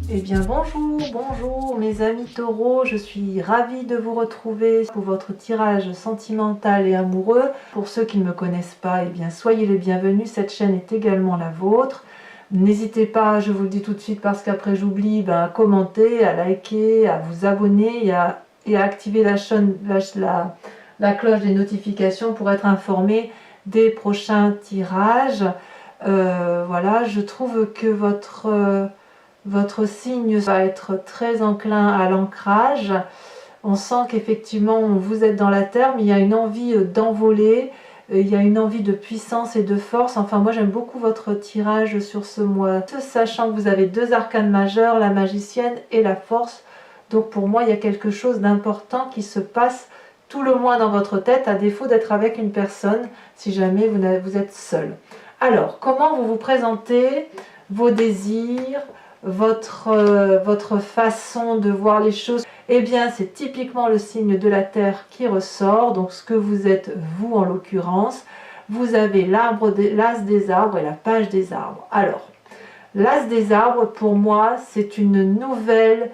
Eh bien bonjour mes amis taureaux, je suis ravie de vous retrouver pour votre tirage sentimental et amoureux. Pour ceux qui ne me connaissent pas, eh bien soyez les bienvenus, cette chaîne est également la vôtre. N'hésitez pas, je vous le dis tout de suite parce qu'après j'oublie, à commenter, à liker, à vous abonner et à activer la cloche des notifications pour être informé des prochains tirages. Voilà, je trouve que votre signe va être très enclin à l'ancrage. On sent qu'effectivement vous êtes dans la terre, mais il y a une envie d'envoler, il y a une envie de puissance et de force. Enfin, moi j'aime beaucoup votre tirage sur ce mois, sachant que vous avez deux arcanes majeurs, la magicienne et la force. Donc pour moi il y a quelque chose d'important qui se passe tout le mois dans votre tête, à défaut d'être avec une personne, si jamais vous êtes seul. Alors, comment vous vous présentez, vos désirs, votre façon de voir les choses? Eh bien, c'est typiquement le signe de la terre qui ressort. Donc, ce que vous êtes, vous en l'occurrence, vous avez l'as des arbres et la page des arbres. Alors, l'as des arbres, pour moi, c'est une nouvelle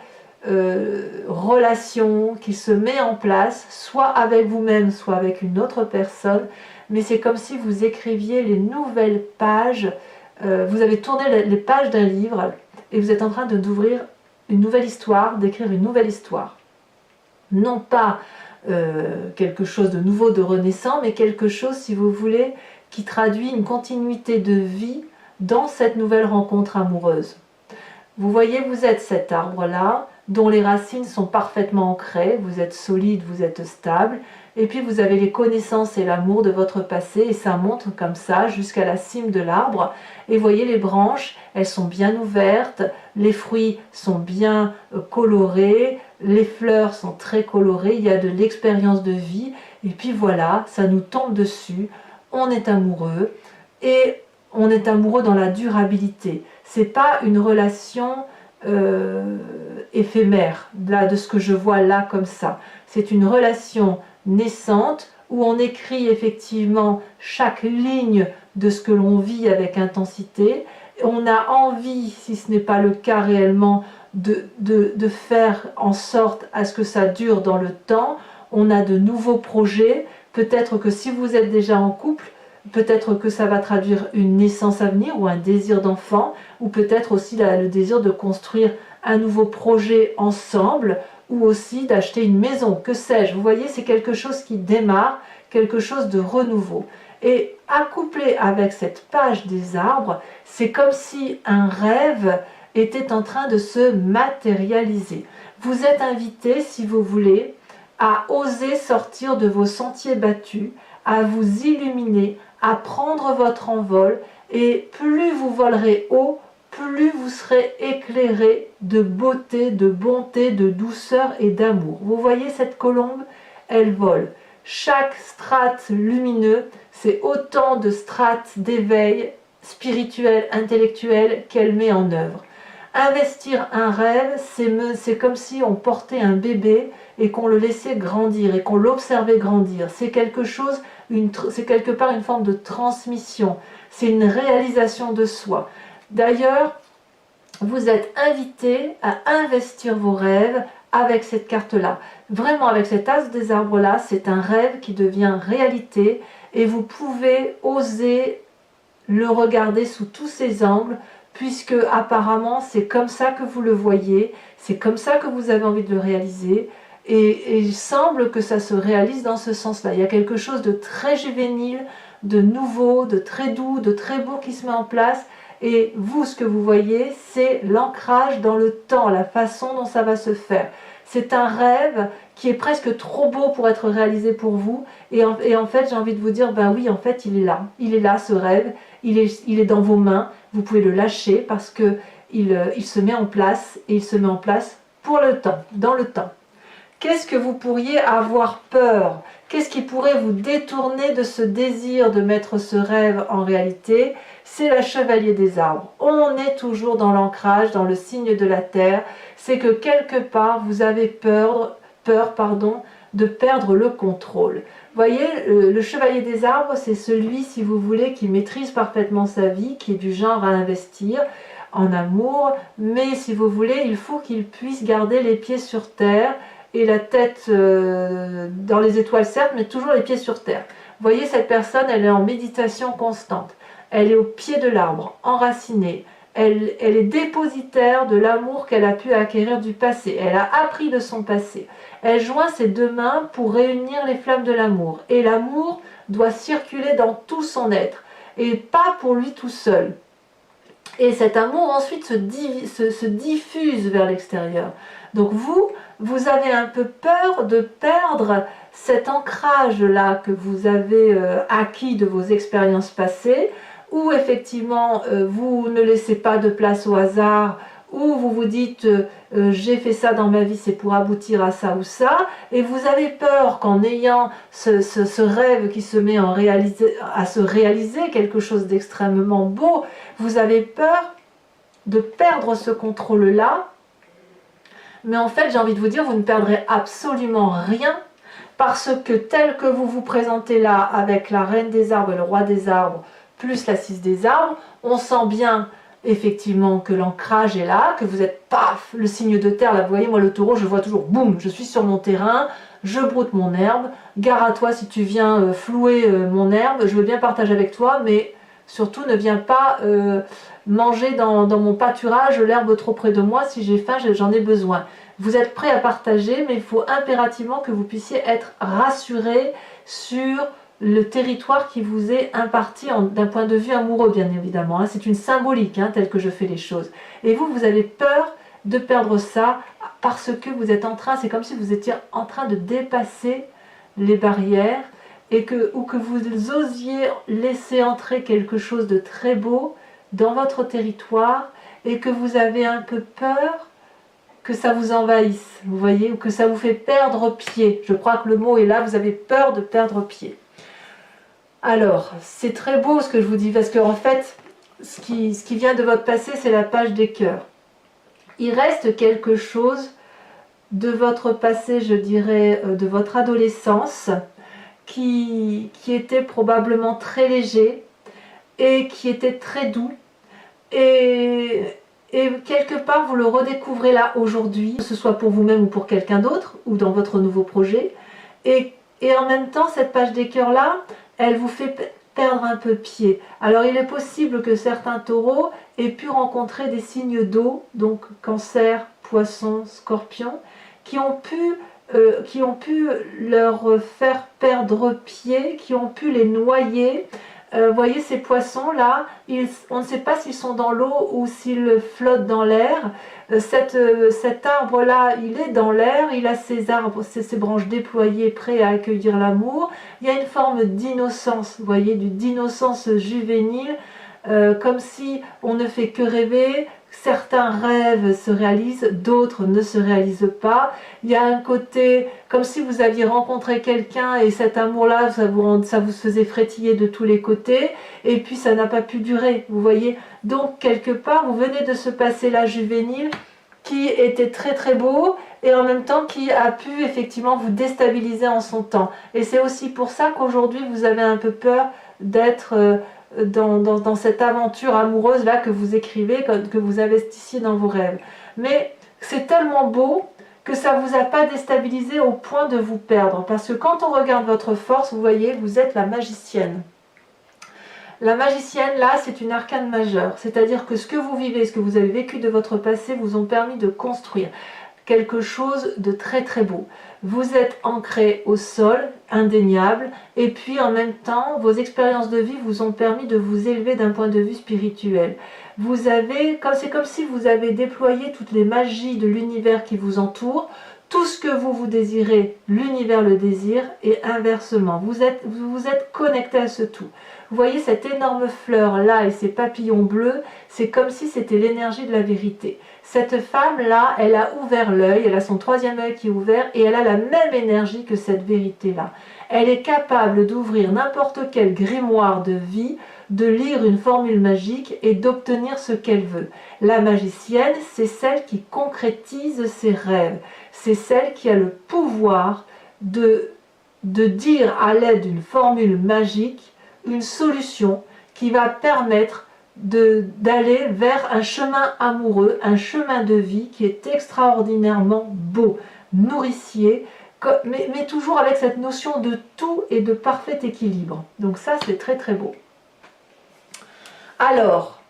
relation qui se met en place, soit avec vous-même, soit avec une autre personne. Mais c'est comme si vous écriviez les nouvelles pages. Vous avez tourné les pages d'un livre et vous êtes en train d'ouvrir une nouvelle histoire, d'écrire une nouvelle histoire. Non pas quelque chose de nouveau, de renaissant, mais quelque chose, si vous voulez, qui traduit une continuité de vie dans cette nouvelle rencontre amoureuse. Vous voyez, vous êtes cet arbre-là, dont les racines sont parfaitement ancrées, vous êtes solide, vous êtes stable, et puis vous avez les connaissances et l'amour de votre passé, et ça monte comme ça jusqu'à la cime de l'arbre. Et vous voyez les branches, elles sont bien ouvertes, les fruits sont bien colorés, les fleurs sont très colorées, il y a de l'expérience de vie, et puis voilà, ça nous tombe dessus, on est amoureux, et on est amoureux dans la durabilité. C'est pas une relation éphémère, là, de ce que je vois là comme ça. C'est une relation naissante où on écrit effectivement chaque ligne de ce que l'on vit avec intensité. On a envie, si ce n'est pas le cas réellement, de faire en sorte à ce que ça dure dans le temps. On a de nouveaux projets. Peut-être que si vous êtes déjà en couple, peut-être que ça va traduire une naissance à venir ou un désir d'enfant, ou peut-être aussi le désir de construire un nouveau projet ensemble, ou aussi d'acheter une maison, que sais-je. Vous voyez, c'est quelque chose qui démarre, quelque chose de renouveau. Et accouplé avec cette page des arbres, c'est comme si un rêve était en train de se matérialiser. Vous êtes invité, si vous voulez, à oser sortir de vos sentiers battus, à vous illuminer, à prendre votre envol, et plus vous volerez haut, plus vous serez éclairé de beauté, de bonté, de douceur et d'amour. Vous voyez cette colombe, elle vole. Chaque strate lumineux, c'est autant de strates d'éveil spirituel, intellectuel qu'elle met en œuvre. Investir un rêve, c'est comme si on portait un bébé et qu'on le laissait grandir et qu'on l'observait grandir. C'est quelque chose, c'est quelque part une forme de transmission. C'est une réalisation de soi. D'ailleurs, vous êtes invité à investir vos rêves avec cette carte-là. Vraiment, avec cet as des arbres-là, c'est un rêve qui devient réalité et vous pouvez oser le regarder sous tous ses angles, puisque apparemment c'est comme ça que vous le voyez, c'est comme ça que vous avez envie de le réaliser, et il semble que ça se réalise dans ce sens-là. Il y a quelque chose de très juvénile, de nouveau, de très doux, de très beau qui se met en place, et vous, ce que vous voyez, c'est l'ancrage dans le temps, la façon dont ça va se faire. C'est un rêve qui est presque trop beau pour être réalisé pour vous, et en fait j'ai envie de vous dire, ben oui, en fait il est là ce rêve, il est dans vos mains, vous pouvez le lâcher parce que il se met en place, et il se met en place pour le temps, dans le temps. Qu'est-ce que vous pourriez avoir peur? Qu'est-ce qui pourrait vous détourner de ce désir de mettre ce rêve en réalité? C'est la chevalier des arbres. On est toujours dans l'ancrage, dans le signe de la terre. C'est que quelque part, vous avez peur de perdre le contrôle. Vous voyez, le chevalier des arbres, c'est celui, si vous voulez, qui maîtrise parfaitement sa vie, qui est du genre à investir. en amour, mais si vous voulez, il faut qu'il puisse garder les pieds sur terre et la tête dans les étoiles certes, mais toujours les pieds sur terre. Vous voyez, cette personne, elle est en méditation constante, elle est au pied de l'arbre, enracinée, elle est dépositaire de l'amour qu'elle a pu acquérir du passé, elle a appris de son passé, elle joint ses deux mains pour réunir les flammes de l'amour, et l'amour doit circuler dans tout son être, et pas pour lui tout seul. Et cet amour ensuite se diffuse vers l'extérieur. Donc vous avez un peu peur de perdre cet ancrage-là que vous avez acquis de vos expériences passées, où effectivement vous ne laissez pas de place au hasard, où vous vous dites j'ai fait ça dans ma vie, c'est pour aboutir à ça ou ça, et vous avez peur qu'en ayant ce rêve qui se met à se réaliser, quelque chose d'extrêmement beau, vous avez peur de perdre ce contrôle-là. Mais en fait, j'ai envie de vous dire, vous ne perdrez absolument rien, parce que tel que vous vous présentez là, avec la reine des arbres et le roi des arbres, plus la 6 des arbres, on sent bien effectivement que l'ancrage est là, que vous êtes paf, le signe de terre, là vous voyez, moi le taureau, je vois toujours, boum, je suis sur mon terrain, je broute mon herbe, gare à toi si tu viens flouer mon herbe, je veux bien partager avec toi, mais surtout ne viens pas manger dans mon pâturage l'herbe trop près de moi, si j'ai faim, j'en ai besoin. Vous êtes prêt à partager, mais il faut impérativement que vous puissiez être rassuré sur le territoire qui vous est imparti d'un point de vue amoureux, bien évidemment. Hein. C'est une symbolique, hein, telle que je fais les choses. Et vous avez peur de perdre ça parce que vous êtes en train, c'est comme si vous étiez en train de dépasser les barrières ou que vous osiez laisser entrer quelque chose de très beau dans votre territoire et que vous avez un peu peur que ça vous envahisse, vous voyez, ou que ça vous fait perdre pied. Je crois que le mot est là, vous avez peur de perdre pied. Alors, c'est très beau ce que je vous dis, parce qu'en fait, ce qui vient de votre passé, c'est la page des cœurs. Il reste quelque chose de votre passé, je dirais, de votre adolescence, qui était probablement très léger et qui était très doux. Et quelque part, vous le redécouvrez là aujourd'hui, que ce soit pour vous-même ou pour quelqu'un d'autre, ou dans votre nouveau projet. Et en même temps, cette page des cœurs là, elle vous fait perdre un peu pied. Alors il est possible que certains taureaux aient pu rencontrer des signes d'eau, donc cancer, poisson, scorpion, qui ont pu leur faire perdre pied, qui ont pu les noyer. Vous voyez ces poissons là, on ne sait pas s'ils sont dans l'eau ou s'ils flottent dans l'air. Cet arbre là, il est dans l'air, il a ses branches déployées, prêts à accueillir l'amour. Il y a une forme d'innocence, vous voyez, d'innocence juvénile, comme si on ne fait que rêver. Certains rêves se réalisent, d'autres ne se réalisent pas. Il y a un côté, comme si vous aviez rencontré quelqu'un et cet amour-là, ça vous faisait frétiller de tous les côtés, et puis ça n'a pas pu durer, vous voyez. Donc, quelque part, vous venez de ce passé-là juvénile qui était très très beau, et en même temps qui a pu effectivement vous déstabiliser en son temps. Et c'est aussi pour ça qu'aujourd'hui, vous avez un peu peur d'être... Dans cette aventure amoureuse là que vous écrivez, que vous investissiez dans vos rêves. Mais c'est tellement beau que ça ne vous a pas déstabilisé au point de vous perdre. Parce que quand on regarde votre force, vous voyez, vous êtes la magicienne. La magicienne, là, c'est une arcane majeure. C'est-à-dire que ce que vous vivez, ce que vous avez vécu de votre passé, vous ont permis de construire quelque chose de très très beau. Vous êtes ancré au sol, indéniable, et puis en même temps, vos expériences de vie vous ont permis de vous élever d'un point de vue spirituel. C'est comme si vous avez déployé toutes les magies de l'univers qui vous entoure. Tout ce que vous désirez, l'univers le désire, et inversement. Vous êtes connecté à ce tout. Vous voyez cette énorme fleur là et ces papillons bleus, c'est comme si c'était l'énergie de la vérité. Cette femme-là, elle a ouvert l'œil, elle a son troisième œil qui est ouvert et elle a la même énergie que cette vérité-là. Elle est capable d'ouvrir n'importe quel grimoire de vie, de lire une formule magique et d'obtenir ce qu'elle veut. La magicienne, c'est celle qui concrétise ses rêves. C'est celle qui a le pouvoir de dire à l'aide d'une formule magique une solution qui va permettre d'aller vers un chemin amoureux, un chemin de vie qui est extraordinairement beau, nourricier, mais toujours avec cette notion de tout et de parfait équilibre. Donc ça, c'est très très beau. Alors,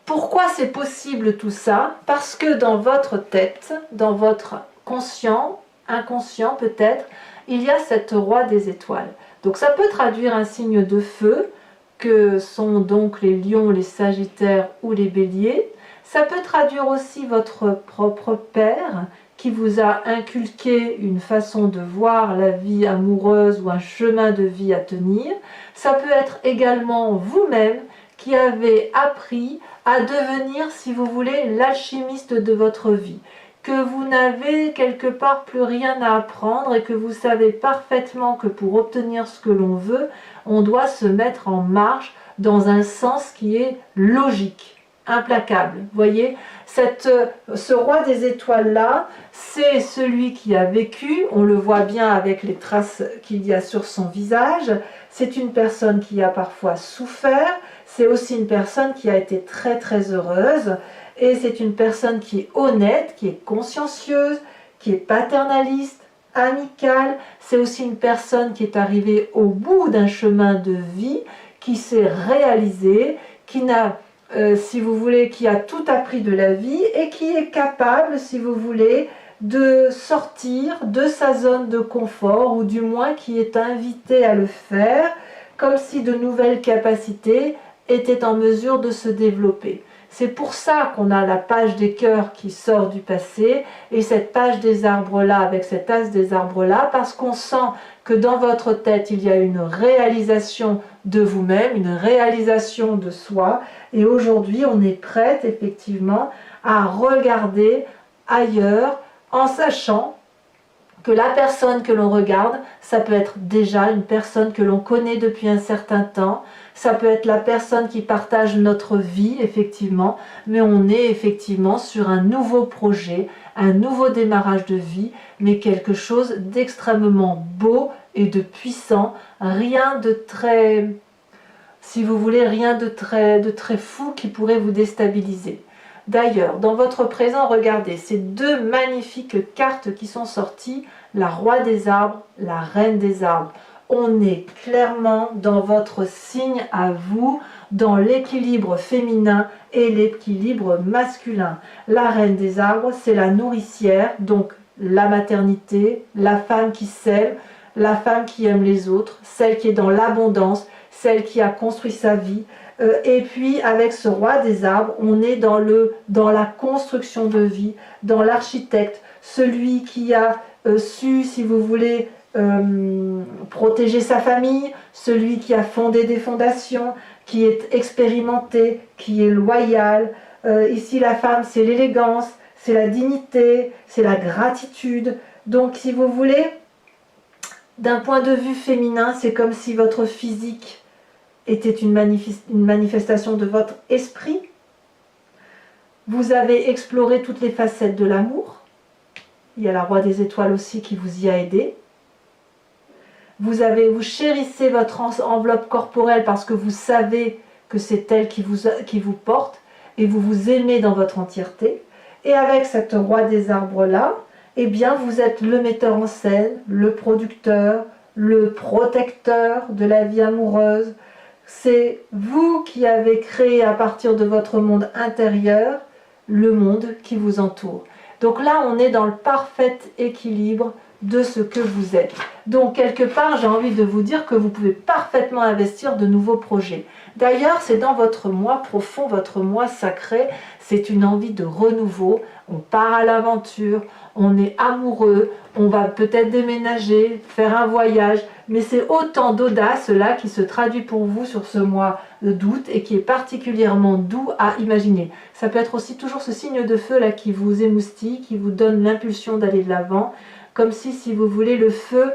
pourquoi c'est possible tout ça? Parce que dans votre tête, dans votre conscient, inconscient peut-être, il y a cette roi des étoiles. Donc ça peut traduire un signe de feu, que sont donc les lions, les sagittaires ou les béliers. Ça peut traduire aussi votre propre père, qui vous a inculqué une façon de voir la vie amoureuse ou un chemin de vie à tenir. Ça peut être également vous-même qui avez appris à devenir, si vous voulez, l'alchimiste de votre vie, que vous n'avez quelque part plus rien à apprendre et que vous savez parfaitement que pour obtenir ce que l'on veut, on doit se mettre en marche dans un sens qui est logique, implacable. Vous voyez, ce roi des étoiles-là, c'est celui qui a vécu, on le voit bien avec les traces qu'il y a sur son visage, c'est une personne qui a parfois souffert, c'est aussi une personne qui a été très très heureuse, et c'est une personne qui est honnête, qui est consciencieuse, qui est paternaliste, amicale. C'est aussi une personne qui est arrivée au bout d'un chemin de vie, qui s'est réalisée, qui n'a, si vous voulez, qui a tout appris de la vie et qui est capable, si vous voulez, de sortir de sa zone de confort, ou du moins qui est invité à le faire, comme si de nouvelles capacités étaient en mesure de se développer. C'est pour ça qu'on a la page des cœurs qui sort du passé et cette page des arbres là avec cet as des arbres là, parce qu'on sent que dans votre tête il y a une réalisation de vous-même, une réalisation de soi, et aujourd'hui on est prête effectivement à regarder ailleurs en sachant que la personne que l'on regarde, ça peut être déjà une personne que l'on connaît depuis un certain temps, ça peut être la personne qui partage notre vie, effectivement, mais on est effectivement sur un nouveau projet, un nouveau démarrage de vie, mais quelque chose d'extrêmement beau et de puissant, rien de très, si vous voulez, rien de très fou qui pourrait vous déstabiliser. D'ailleurs, dans votre présent, regardez, ces deux magnifiques cartes qui sont sorties, la roi des arbres, la reine des arbres. On est clairement dans votre signe à vous, dans l'équilibre féminin et l'équilibre masculin. La reine des arbres, c'est la nourricière, donc la maternité, la femme qui sème, la femme qui aime les autres, celle qui est dans l'abondance, celle qui a construit sa vie. Et puis avec ce roi des arbres, on est dans la construction de vie, dans l'architecte, celui qui a su, si vous voulez, protéger sa famille, celui qui a fondé des fondations, qui est expérimenté, qui est loyal. Ici la femme, c'est l'élégance, c'est la dignité, c'est la gratitude. Donc si vous voulez, d'un point de vue féminin, c'est comme si votre physique était une manifestation de votre esprit. Vous avez exploré toutes les facettes de l'amour. Il y a la roi des étoiles aussi qui vous y a aidé. Vous chérissez votre enveloppe corporelle parce que vous savez que c'est elle qui vous porte et vous vous aimez dans votre entièreté. Et avec cette roi des arbres là, eh bien vous êtes le metteur en scène, le producteur, le protecteur de la vie amoureuse. C'est vous qui avez créé à partir de votre monde intérieur le monde qui vous entoure. Donc là, on est dans le parfait équilibre de ce que vous êtes. Donc quelque part, j'ai envie de vous dire que vous pouvez parfaitement investir de nouveaux projets. D'ailleurs, c'est dans votre moi profond, votre moi sacré, c'est une envie de renouveau. On part à l'aventure, on est amoureux, on va peut-être déménager, faire un voyage, mais c'est autant d'audace là qui se traduit pour vous sur ce mois d'août et qui est particulièrement doux à imaginer. Ça peut être aussi toujours ce signe de feu là qui vous émoustille, qui vous donne l'impulsion d'aller de l'avant, comme si vous voulez, le feu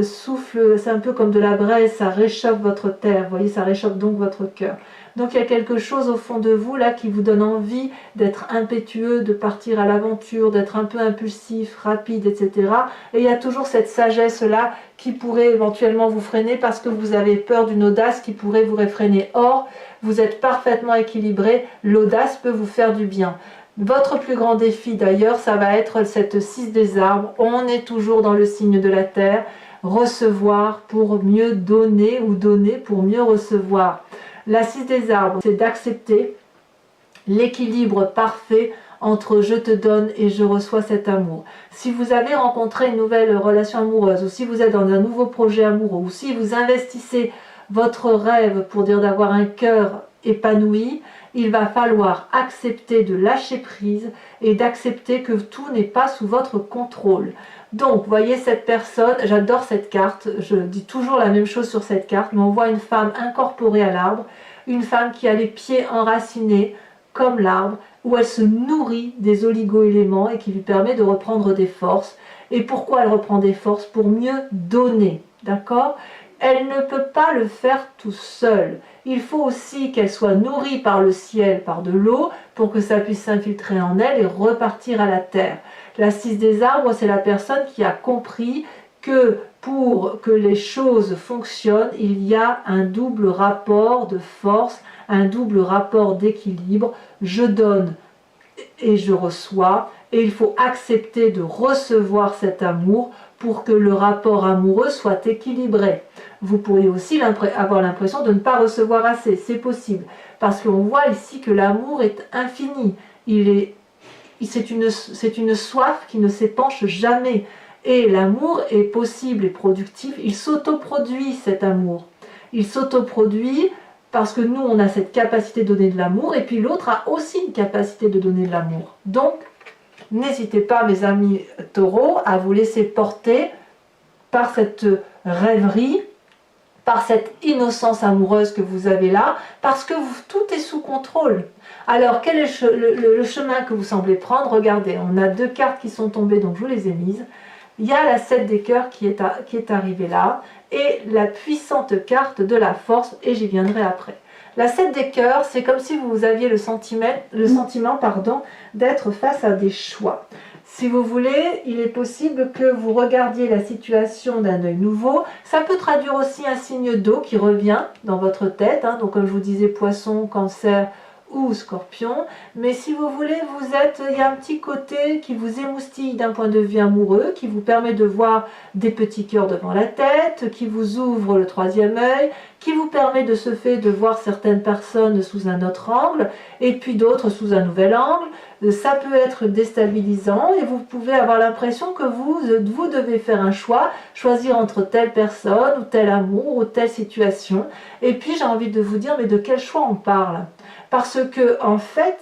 souffle, c'est un peu comme de la braise, ça réchauffe votre terre, vous voyez, ça réchauffe donc votre cœur. Donc il y a quelque chose au fond de vous là qui vous donne envie d'être impétueux, de partir à l'aventure, d'être un peu impulsif, rapide, etc. Et il y a toujours cette sagesse là qui pourrait éventuellement vous freiner parce que vous avez peur d'une audace qui pourrait vous réfréner. Or, vous êtes parfaitement équilibré, l'audace peut vous faire du bien. Votre plus grand défi d'ailleurs, ça va être cette 6 des arbres. On est toujours dans le signe de la terre. Recevoir pour mieux donner ou donner pour mieux recevoir. La 6 des arbres, c'est d'accepter l'équilibre parfait entre je te donne et je reçois cet amour. Si vous avez rencontré une nouvelle relation amoureuse, ou si vous êtes dans un nouveau projet amoureux, ou si vous investissez votre rêve pour dire d'avoir un cœur épanoui, il va falloir accepter de lâcher prise et d'accepter que tout n'est pas sous votre contrôle. Donc, voyez cette personne, j'adore cette carte, je dis toujours la même chose sur cette carte, mais on voit une femme incorporée à l'arbre, une femme qui a les pieds enracinés comme l'arbre, où elle se nourrit des oligo-éléments et qui lui permet de reprendre des forces. Et pourquoi elle reprend des forces? Pour mieux donner, d'accord? Elle ne peut pas le faire tout seul. Il faut aussi qu'elle soit nourrie par le ciel, par de l'eau, pour que ça puisse s'infiltrer en elle et repartir à la terre. La 6 des arbres, c'est la personne qui a compris que pour que les choses fonctionnent, il y a un double rapport de force, un double rapport d'équilibre. Je donne et je reçois, et il faut accepter de recevoir cet amour pour que le rapport amoureux soit équilibré. Vous pourriez aussi avoir l'impression de ne pas recevoir assez, c'est possible, parce qu'on voit ici que l'amour est infini, c'est une soif qui ne s'épanche jamais, et l'amour est possible et productif, il s'autoproduit cet amour, il s'autoproduit parce que nous on a cette capacité de donner de l'amour, et puis l'autre a aussi une capacité de donner de l'amour. Donc, n'hésitez pas, mes amis taureaux, à vous laisser porter par cette rêverie, par cette innocence amoureuse que vous avez là, parce que tout est sous contrôle. Alors, quel est le chemin que vous semblez prendre? Regardez, on a 2 cartes qui sont tombées, donc je vous les ai mises. Il y a la 7 des cœurs qui est arrivée là, et la puissante carte de la force, et j'y viendrai après. La 7 des cœurs, c'est comme si vous aviez le sentiment d'être face à des choix. Si vous voulez, il est possible que vous regardiez la situation d'un œil nouveau. Ça peut traduire aussi un signe d'eau qui revient dans votre tête, hein, donc comme je vous disais, poisson, cancer ou scorpion. Mais si vous voulez, il y a un petit côté qui vous émoustille d'un point de vue amoureux, qui vous permet de voir des petits cœurs devant la tête, qui vous ouvre le 3e œil, qui vous permet de ce fait de voir certaines personnes sous un autre angle, et puis d'autres sous un nouvel angle. Ça peut être déstabilisant et vous pouvez avoir l'impression que vous devez faire un choix, choisir entre telle personne ou tel amour ou telle situation. Et puis j'ai envie de vous dire, mais de quel choix on parle? Parce que en fait,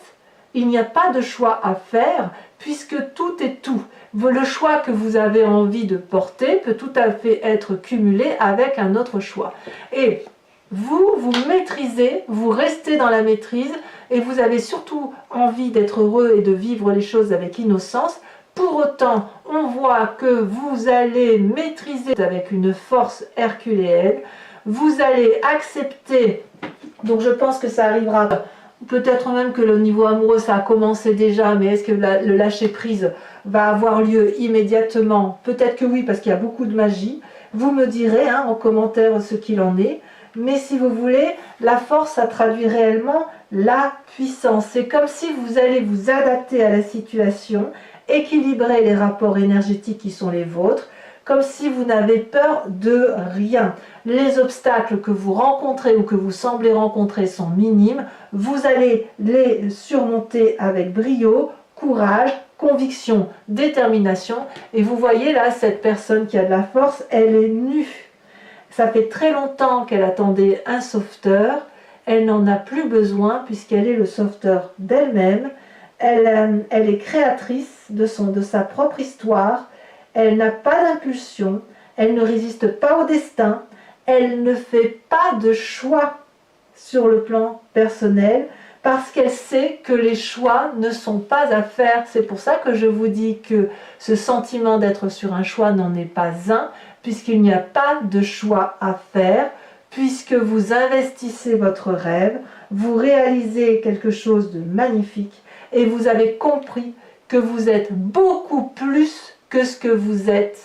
il n'y a pas de choix à faire puisque tout est tout. Le choix que vous avez envie de porter peut tout à fait être cumulé avec un autre choix. Et vous maîtrisez, vous restez dans la maîtrise et vous avez surtout envie d'être heureux et de vivre les choses avec innocence. Pour autant, on voit que vous allez maîtriser avec une force herculéenne, vous allez accepter, donc je pense que ça arrivera, peut-être même que le niveau amoureux ça a commencé déjà, mais est-ce que le lâcher prise va avoir lieu immédiatement? Peut-être que oui, parce qu'il y a beaucoup de magie. Vous me direz hein, en commentaire ce qu'il en est. Mais si vous voulez, la force, ça traduit réellement la puissance. C'est comme si vous allez vous adapter à la situation, équilibrer les rapports énergétiques qui sont les vôtres, comme si vous n'avez peur de rien. Les obstacles que vous rencontrez ou que vous semblez rencontrer sont minimes. Vous allez les surmonter avec brio, courage, conviction, détermination. Et vous voyez là, cette personne qui a de la force, elle est nue. Ça fait très longtemps qu'elle attendait un sauveteur. Elle n'en a plus besoin puisqu'elle est le sauveteur d'elle-même. Elle est créatrice de sa propre histoire. Elle n'a pas d'impulsion. Elle ne résiste pas au destin. Elle ne fait pas de choix sur le plan personnel parce qu'elle sait que les choix ne sont pas à faire. C'est pour ça que je vous dis que ce sentiment d'être sur un choix n'en est pas un, puisqu'il n'y a pas de choix à faire, puisque vous investissez votre rêve, vous réalisez quelque chose de magnifique et vous avez compris que vous êtes beaucoup plus que ce que vous êtes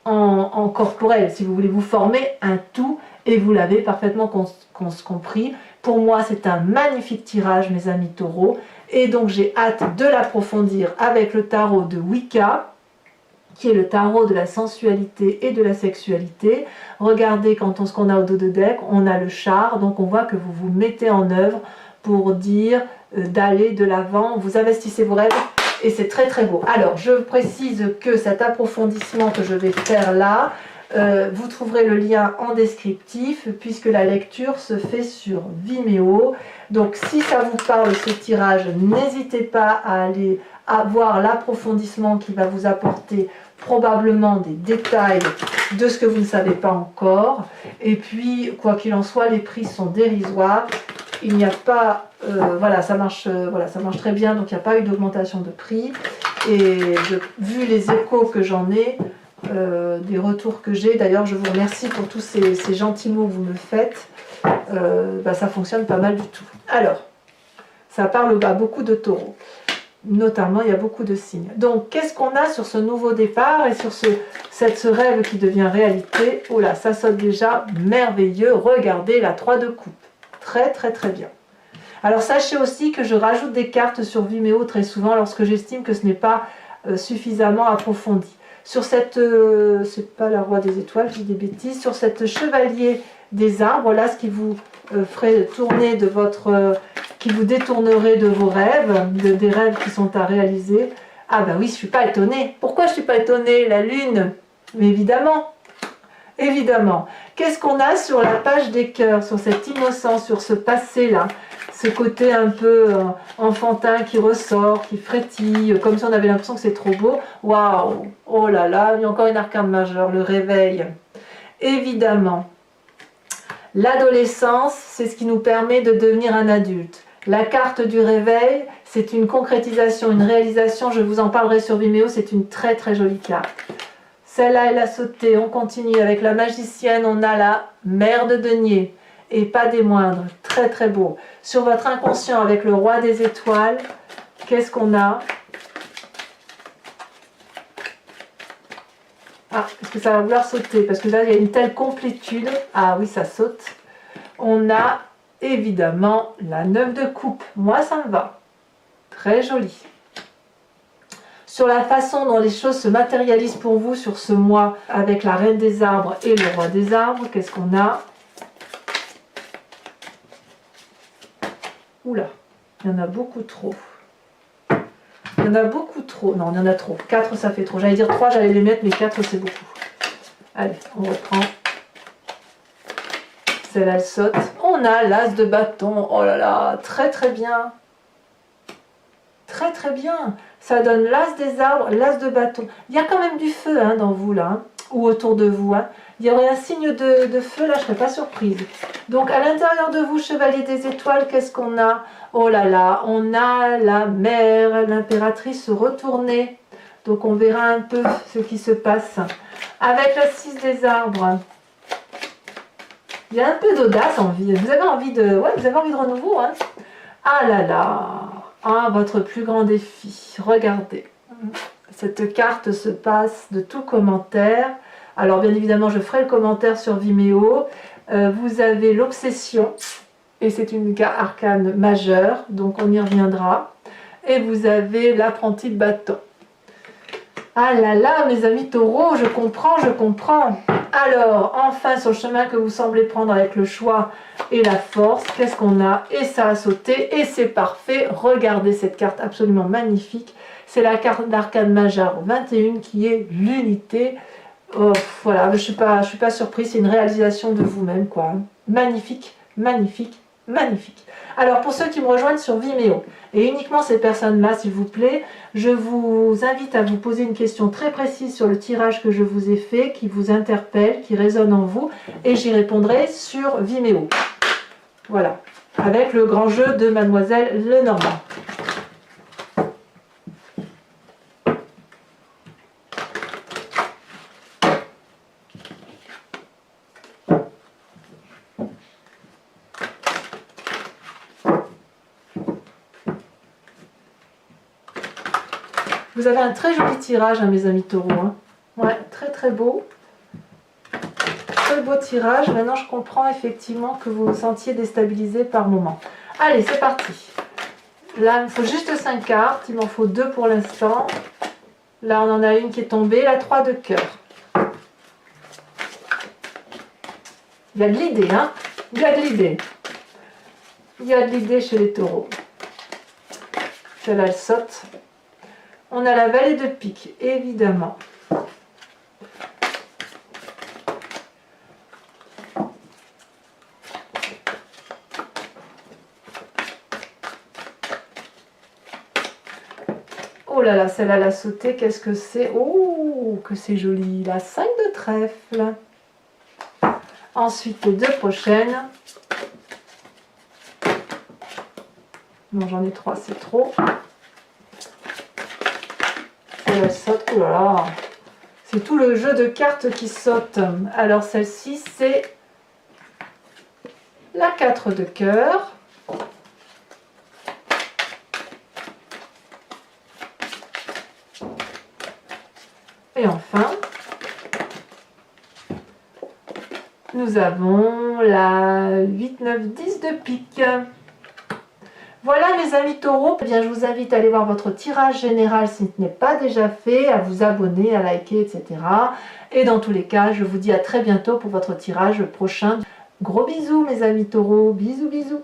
en corporel. Si vous voulez vous former un tout, et vous l'avez parfaitement compris. Pour moi, c'est un magnifique tirage, mes amis taureaux, et donc j'ai hâte de l'approfondir avec le tarot de Wicca, qui est le tarot de la sensualité et de la sexualité. Regardez, ce qu'on a au dos de deck, on a le char, donc on voit que vous vous mettez en œuvre pour dire d'aller de l'avant, vous investissez vos rêves, et c'est très très beau. Alors, je précise que cet approfondissement que je vais faire là, vous trouverez le lien en descriptif, puisque la lecture se fait sur Vimeo. Donc, si ça vous parle ce tirage, n'hésitez pas à aller voir l'approfondissement qui va vous apporter probablement des détails de ce que vous ne savez pas encore. Et puis, quoi qu'il en soit, les prix sont dérisoires. Il n'y a pas, voilà, ça marche très bien, donc il n'y a pas eu d'augmentation de prix. Et vu les échos que j'en ai, des retours que j'ai, d'ailleurs je vous remercie pour tous ces gentils mots que vous me faites, ça fonctionne pas mal du tout. Alors, ça parle à beaucoup de taureaux. Notamment, il y a beaucoup de signes. Donc, qu'est-ce qu'on a sur ce nouveau départ et sur ce rêve qui devient réalité? Oh là, ça saute déjà merveilleux. Regardez la 3 de coupe. Très, très, très bien. Alors, sachez aussi que je rajoute des cartes sur Vimeo très souvent lorsque j'estime que ce n'est pas suffisamment approfondi. Sur cette, c'est pas la roi des étoiles, je dis des bêtises, sur cette chevalier des arbres, là, ce qui vous ferait tourner de votre... qui vous détournerait de vos rêves, des rêves qui sont à réaliser. Ah ben oui, je ne suis pas étonnée. Pourquoi je ne suis pas étonnée? La lune. Mais évidemment, évidemment. Qu'est-ce qu'on a sur la page des cœurs, sur cette innocence, sur ce passé-là? Ce côté un peu enfantin qui ressort, qui frétille, comme si on avait l'impression que c'est trop beau. Waouh! Oh là là, il y a encore une arcane majeure, le réveil. Évidemment. L'adolescence, c'est ce qui nous permet de devenir un adulte. La carte du réveil, c'est une concrétisation, une réalisation, je vous en parlerai sur Vimeo, c'est une très très jolie carte. Celle-là, elle a sauté, on continue avec la magicienne, on a la mère de denier, et pas des moindres, très très beau. Sur votre inconscient avec le roi des étoiles, qu'est-ce qu'on a? Ah, est-ce que ça va vouloir sauter? Parce que là, il y a une telle complétude. Ah oui, ça saute. On a évidemment la 9 de coupe. Moi, ça me va. Très joli. Sur la façon dont les choses se matérialisent pour vous sur ce mois avec la reine des arbres et le roi des arbres, qu'est-ce qu'on a? Oula, il y en a beaucoup trop. Il y en a beaucoup trop. Non, il y en a trop. 4, ça fait trop. J'allais dire 3, j'allais les mettre, mais 4, c'est beaucoup. Allez, on reprend. Celle-là, elle saute. On a l'as de bâton. Oh là là, très très bien. Très très bien. Ça donne l'as des arbres, l'as de bâton. Il y a quand même du feu dans vous, là, ou autour de vous. Il y aurait un signe de feu, là, je ne serais pas surprise. Donc, à l'intérieur de vous, chevalier des étoiles, qu'est-ce qu'on a? Oh là là, on a la mère, l'impératrice retournée. Donc, on verra un peu ce qui se passe. Avec la 6 des arbres, il y a un peu d'audace en vie. Vous avez envie de... Ouais, vous avez envie de renouveau, Ah là là. Ah, votre plus grand défi. Regardez. Cette carte se passe de tout commentaire. Alors, bien évidemment, je ferai le commentaire sur Vimeo. Vous avez l'obsession. Et c'est une arcane majeure. Donc, on y reviendra. Et vous avez l'apprenti de bâton. Ah là là, mes amis taureaux, je comprends, je comprends. Alors, enfin, sur le chemin que vous semblez prendre avec le choix et la force, qu'est-ce qu'on a? Et ça a sauté, et c'est parfait. Regardez cette carte absolument magnifique. C'est la carte d'arcane majeure 21 qui est l'unité. Oh, voilà, je suis pas surprise, c'est une réalisation de vous-même, quoi. Magnifique, magnifique, magnifique. Alors, pour ceux qui me rejoignent sur Vimeo, et uniquement ces personnes-là, s'il vous plaît, je vous invite à vous poser une question très précise sur le tirage que je vous ai fait, qui vous interpelle, qui résonne en vous, et j'y répondrai sur Vimeo. Voilà, avec le grand jeu de Mademoiselle Lenormand. Vous avez un très joli tirage, hein, mes amis taureaux. Hein. Ouais, très très beau. Très beau tirage. Maintenant, je comprends effectivement que vous vous sentiez déstabilisé par moment. Allez, c'est parti. Là, il me faut juste 5 cartes. Il m'en faut 2 pour l'instant. Là, on en a une qui est tombée. La 3 de cœur. Il y a de l'idée, hein? Il y a de l'idée. Il y a de l'idée chez les taureaux. Celle-là, elle saute. On a la vallée de pique, évidemment. Oh là là, celle-là, elle a sauté. Qu'est-ce que c'est? Oh, que c'est joli. La 5 de trèfle. Ensuite, les 2 prochaines. Non, j'en ai 3, c'est trop. Et elle saute. Oh là là. C'est tout le jeu de cartes qui saute. Alors, celle-ci, c'est la 4 de cœur. Et enfin, nous avons la 8, 9, 10 de pique. Voilà mes amis taureaux, eh bien, je vous invite à aller voir votre tirage général si ce n'est pas déjà fait, à vous abonner, à liker, etc. Et dans tous les cas, je vous dis à très bientôt pour votre tirage prochain. Gros bisous mes amis taureaux, bisous bisous.